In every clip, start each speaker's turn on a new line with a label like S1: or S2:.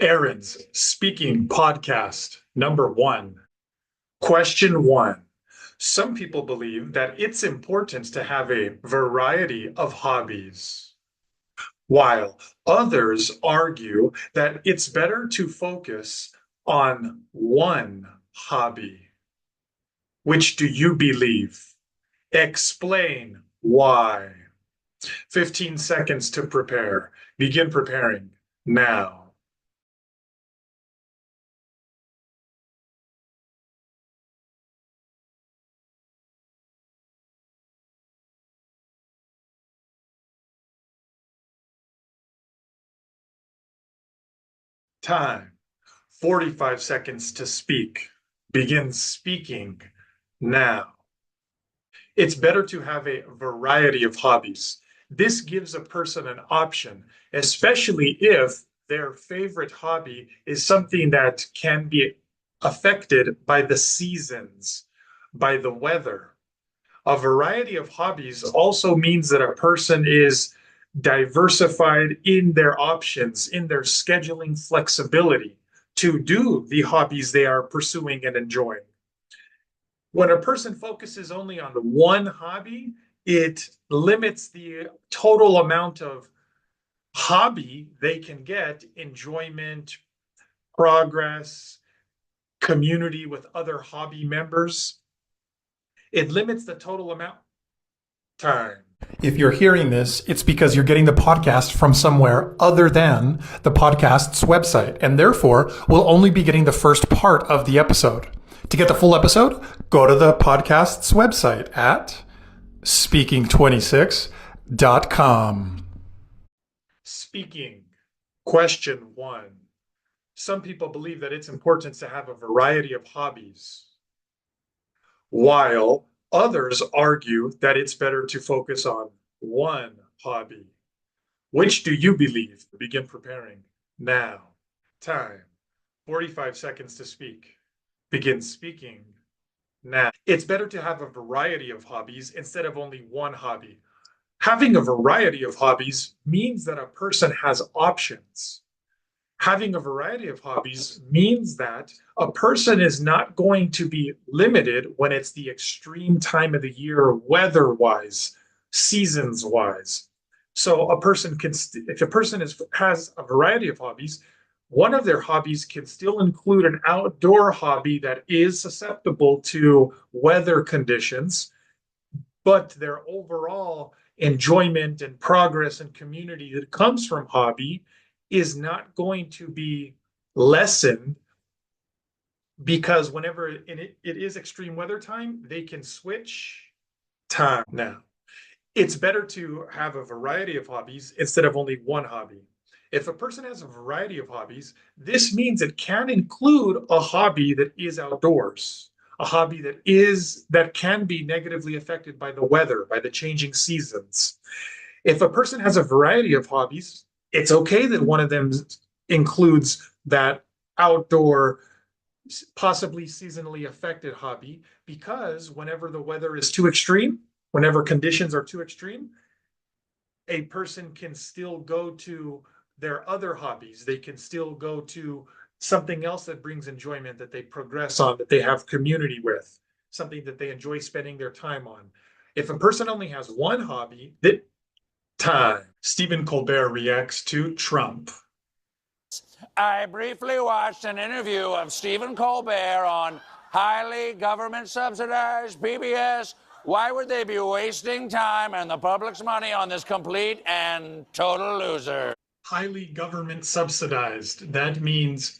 S1: Aaron's Speaking Podcast, number 1. Question 1. Some people believe that it's important to have a variety of hobbies, while others argue that it's better to focus on one hobby. Which do you believe? Explain why. 15 seconds to prepare. Begin preparing now. Time. 45 seconds to speak. Begin speaking now. It's better to have a variety of hobbies. This gives a person an option, especially if their favorite hobby is something that can be affected by the seasons, by the weather. A variety of hobbies also means that a person is diversified in their options, in their scheduling flexibility to do the hobbies they are pursuing and enjoying. When a person focuses only on one hobby, it limits the total amount of hobby they can get, enjoyment, progress, community with other hobby members. It limits the total amount time.
S2: If you're hearing this, it's because you're getting the podcast from somewhere other than the podcast's website, and therefore will only be getting the first part of the episode. To get the full episode, go to the podcast's website at speaking26.com.
S1: Speaking. Question 1. Some people believe that it's important to have a variety of hobbies, while others argue that it's better to focus on one hobby. Which do you believe? Begin preparing now. Time. 45 seconds to speak. Begin speaking now. It's better to have a variety of hobbies instead of only one hobby. Having a variety of hobbies means that a person has options. Having a variety of hobbies means that a person is not going to be limited when it's the extreme time of the year, weather-wise, seasons-wise. So a person can, if a person has a variety of hobbies, one of their hobbies can still include an outdoor hobby that is susceptible to weather conditions, but their overall enjoyment and progress and community that comes from hobby is not going to be lessened, because whenever it is extreme weather time, they can switch time now. It's better to have a variety of hobbies instead of only one hobby. If a person has a variety of hobbies, this means it can include a hobby that is outdoors, a hobby that can be negatively affected by the weather, by the changing seasons. If a person has a variety of hobbies, it's okay that one of them includes that outdoor, possibly seasonally affected hobby, because whenever the weather is too extreme, whenever conditions are too extreme, a person can still go to their other hobbies. They can still go to something else that brings enjoyment, that they progress on, that they have community with, something that they enjoy spending their time on. If a person only has one hobby, that time. Stephen Colbert reacts to Trump.
S3: I briefly watched an interview of Stephen Colbert on highly government subsidized PBS. Why would they be wasting time and the public's money on this complete and total loser?
S1: Highly government subsidized. That means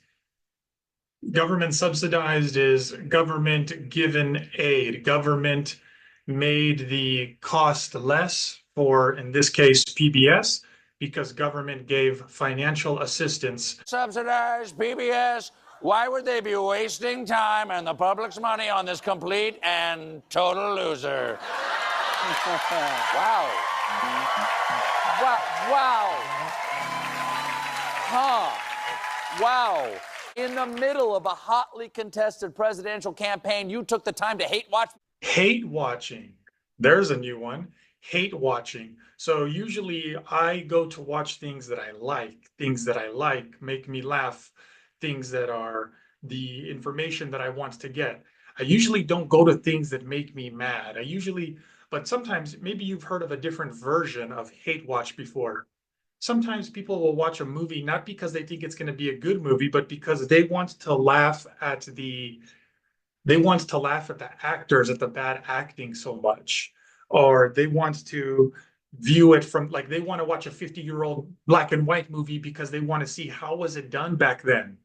S1: government subsidized is government given aid. Government made the cost less for, in this case, PBS, because government gave financial assistance.
S3: Subsidized PBS. Why would they be wasting time and the public's money on this complete and total loser?
S4: Wow. Wow. Huh. Wow. In the middle of a hotly contested presidential campaign, you took the time to hate watch.
S1: Hate watching. There's a new one. hate watching. So usually I go to watch things that I like, make me laugh, things that are the information that I want to get. I usually don't go to things that make me mad. But sometimes maybe you've heard of a different version of hate watch before. Sometimes people will watch a movie not because they think it's going to be a good movie, but because they want to laugh at the actors, at the bad acting so much, or they want to view it from, like, they want to watch a 50-year-old black and white movie because they want to see how was it done back then.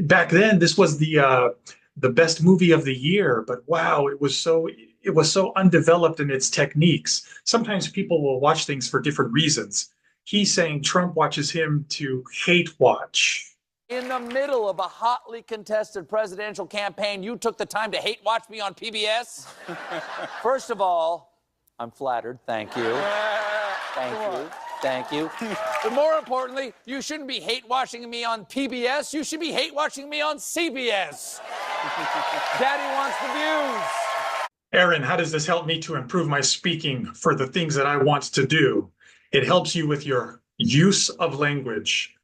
S1: Back then, this was the best movie of the year, but wow, it was so undeveloped in its techniques. Sometimes people will watch things for different reasons. He's saying Trump watches him to hate watch.
S4: In the middle of a hotly contested presidential campaign, you took the time to hate watch me on PBS? First of all, I'm flattered. Thank you. Thank you. Thank you. But more importantly, you shouldn't be hate watching me on PBS. You should be hate watching me on CBS. Daddy wants the views.
S1: Aaron, how does this help me to improve my speaking for the things that I want to do? It helps you with your use of language.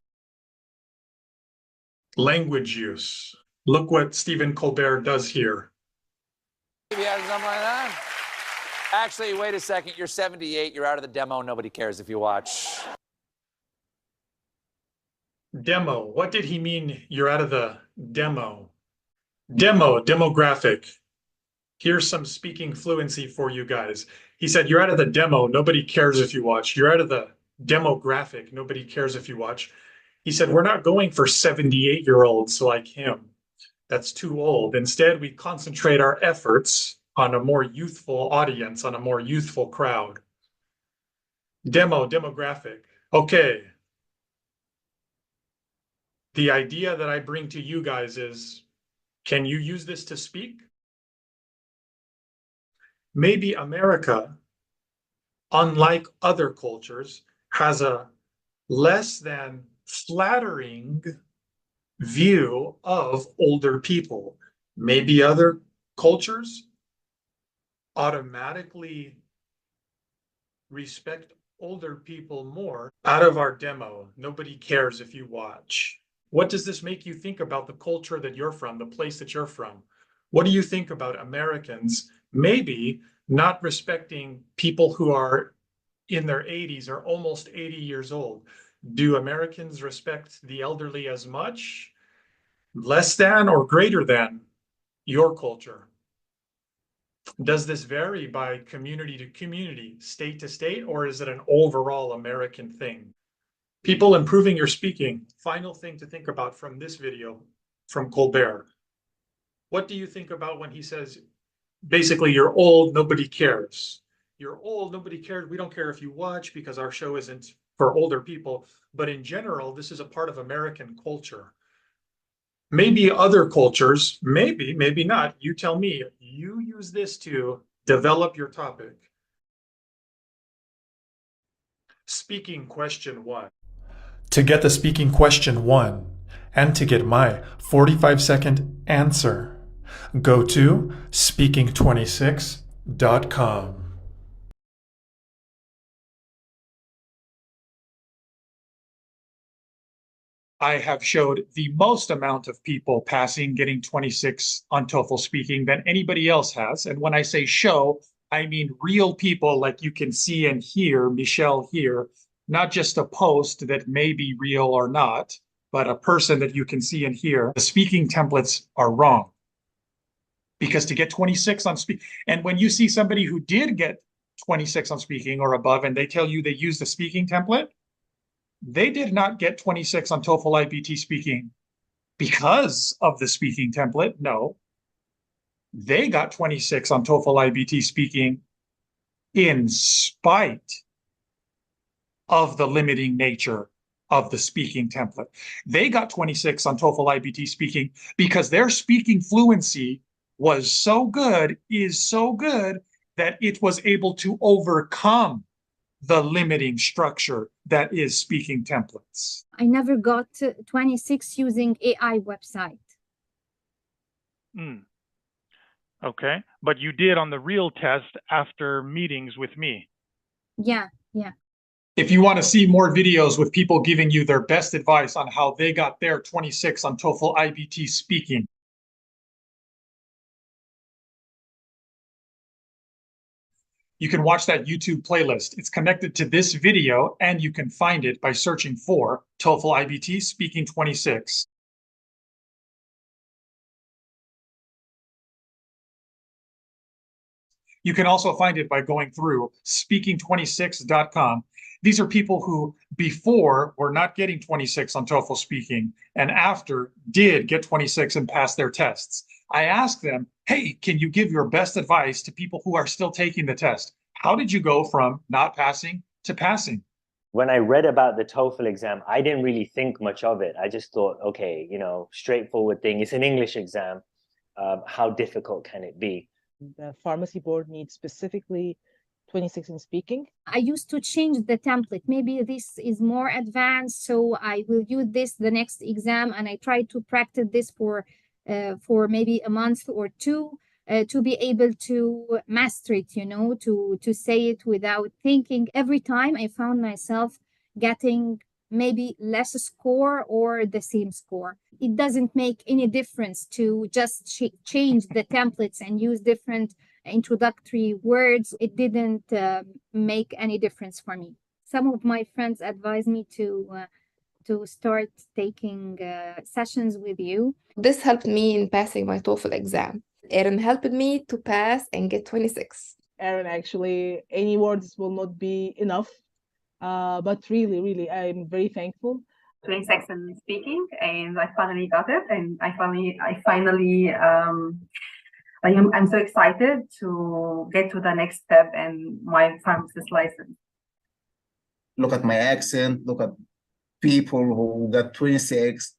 S1: Language use. Look what Stephen Colbert does here.
S4: Maybe something like that. Actually, wait a second. You're 78. You're out of the demo. Nobody cares if you watch.
S1: Demo. What did he mean? You're out of the demo. Demo, demographic. Here's some speaking fluency for you guys. He said, you're out of the demo. Nobody cares if you watch. You're out of the demographic. Nobody cares if you watch. He said, we're not going for 78-year-olds like him. That's too old. Instead, we concentrate our efforts on a more youthful audience, on a more youthful crowd. Demo, demographic. Okay. The idea that I bring to you guys is, can you use this to speak? Maybe America, unlike other cultures, has a less than flattering view of older people. Maybe other cultures automatically respect older people more. Out of our demo, nobody cares if you watch. What does this make you think about the culture that you're from, the place that you're from? What do you think about Americans maybe not respecting people who are in their 80s or almost 80 years old? Do Americans respect the elderly as much, less than, or greater than your culture? Does this vary by community to community, state to state, or is it an overall American thing? People improving your speaking. Final thing to think about from this video from Colbert. What do you think about when he says, basically, you're old, nobody cares? You're old, nobody cares. We don't care if you watch because our show isn't for older people. But in general, this is a part of American culture. Maybe other cultures, maybe not. You tell me. You use this to develop your topic. Speaking question 1.
S2: To get the speaking question 1 and to get my 45-second answer, go to speaking26.com.
S1: I have showed the most amount of people passing, getting 26 on TOEFL speaking than anybody else has. And when I say show, I mean real people like you can see and hear Michelle here, not just a post that may be real or not, but a person that you can see and hear. The speaking templates are wrong. Because to get 26 on speak, and when you see somebody who did get 26 on speaking or above, and they tell you they use the speaking template, they did not get 26 on TOEFL IBT speaking because of the speaking template. No, they got 26 on TOEFL IBT speaking in spite of the limiting nature of the speaking template. They got 26 on TOEFL IBT speaking because their speaking fluency was so good, is so good, that it was able to overcome the limiting structure that is speaking templates.
S5: I never got 26 using AI website.
S6: Okay, but you did on the real test after meetings with me.
S5: Yeah, yeah.
S2: If you want to see more videos with people giving you their best advice on how they got their 26 on TOEFL IBT speaking, you can watch that YouTube playlist. It's connected to this video, and you can find it by searching for TOEFL IBT Speaking 26. You can also find it by going through speaking26.com. These are people who before were not getting 26 on TOEFL speaking and after did get 26 and pass their tests. I asked them, hey, can you give your best advice to people who are still taking the test? How did you go from not passing to passing?
S6: When I read about the TOEFL exam, I didn't really think much of it. I just thought, okay, straightforward thing. It's an English exam. How difficult can it be?
S7: The pharmacy board needs specifically 26 in speaking.
S5: I used to change the template. Maybe this is more advanced, so I will use this the next exam, and I try to practice this for maybe a month or two to be able to master it, to say it without thinking. Every time I found myself getting maybe less score or the same score. It doesn't make any difference to just change the templates and use different introductory words. It didn't make any difference for me. Some of my friends advised me to start taking sessions with you.
S8: This helped me in passing my TOEFL exam. Aaron helped me to pass and get 26.
S7: Aaron, actually, any words will not be enough. But really, I'm very thankful.
S9: 26 in speaking, and I finally got it, and I'm so excited to get to the next step in my pharmacist license.
S10: Look at my accent, look at people who got 26.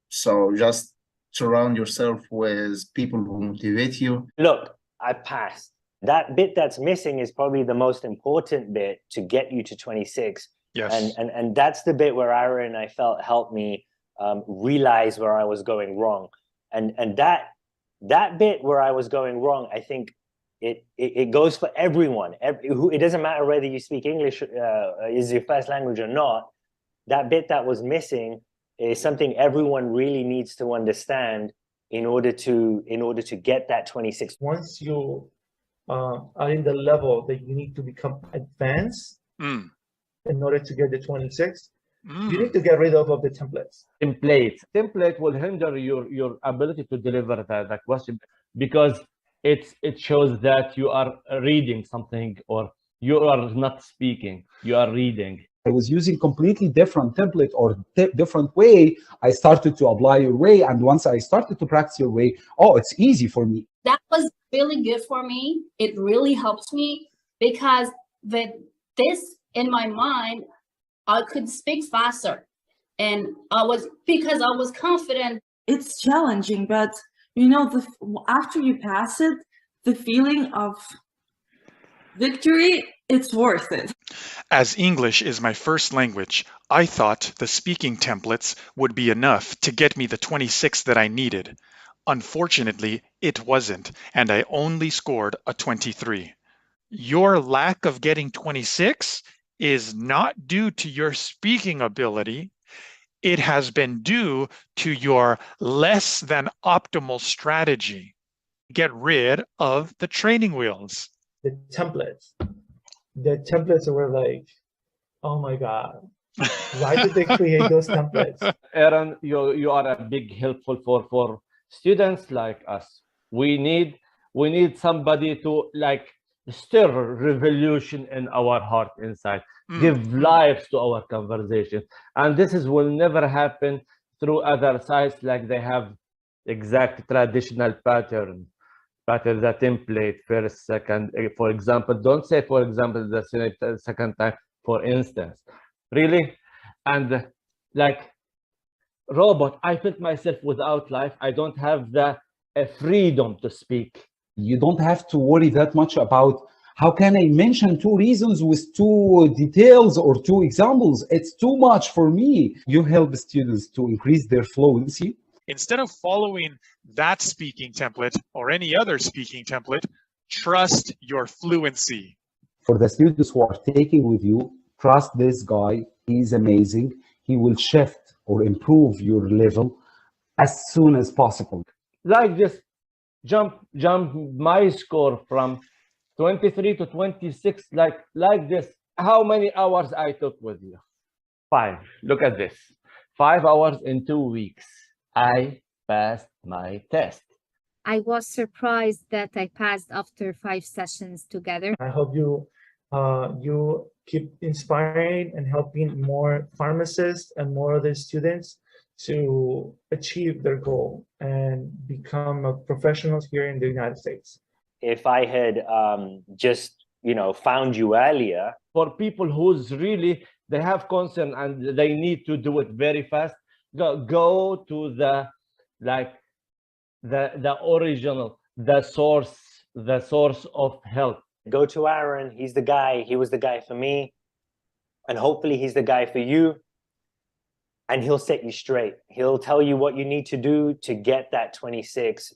S10: So just surround yourself with people who motivate you.
S6: Look, I passed. That bit that's missing is probably the most important bit to get you to 26.
S1: Yes.
S6: And that's the bit where Aaron, I felt, helped me realize where I was going wrong. And that bit where I was going wrong, I think it goes for everyone. It doesn't matter whether you speak English is your first language or not. That bit that was missing is something everyone really needs to understand in order to get that 26.
S11: Once you are in the level that you need to become advanced in order to get the 26, you need to get rid of the templates.
S12: Template will hinder your ability to deliver the question, because it shows that you are reading something or you are not speaking, you are reading.
S13: I was using completely different template or different way. I started to apply your way, and once I started to practice your way, oh, it's easy for me.
S14: That was really good for me. It really helped me because with this in my mind, I could speak faster, and because I was confident.
S15: It's challenging, but after you pass it, the feeling of victory, it's worth it.
S1: As English is my first language, I thought the speaking templates would be enough to get me the 26 that I needed. Unfortunately, it wasn't, and I only scored a 23. Your lack of getting 26 is not due to your speaking ability. It has been due to your less than optimal strategy. Get rid of the training wheels.
S11: The templates were like, oh my God, why did they create those templates?
S12: Aaron, you are a big helpful for students like us. We need somebody to stir revolution in our heart inside, give life to our conversation. And this will never happen through other sites, like they have exact traditional pattern, the template, first, second, for example. Don't say, for example, the second time, for instance. Really? And robot, I felt myself without life. I don't have the freedom to speak.
S13: You don't have to worry that much about how can I mention 2 reasons with 2 details or 2 examples. It's too much for me. You help students to increase their fluency.
S1: Instead of following that speaking template or any other speaking template, trust your fluency.
S13: For the students who are taking with you, trust this guy. He's amazing. He will shift or improve your level as soon as possible.
S12: Like just jump my score from 23 to 26, like this. How many hours I took with you? 5. Look at this. 5 hours in 2 weeks. I passed my test.
S5: I was surprised that I passed after 5 sessions together.
S11: I hope you keep inspiring and helping more pharmacists and more other students to achieve their goal and become a professional here in the United States.
S6: If I had just, found you earlier.
S12: For people who's really, they have concern and they need to do it very fast, go to the original, the source of help.
S6: Go to Aaron. He's the guy. He was the guy for me. And hopefully he's the guy for you. And he'll set you straight. He'll tell you what you need to do to get that 26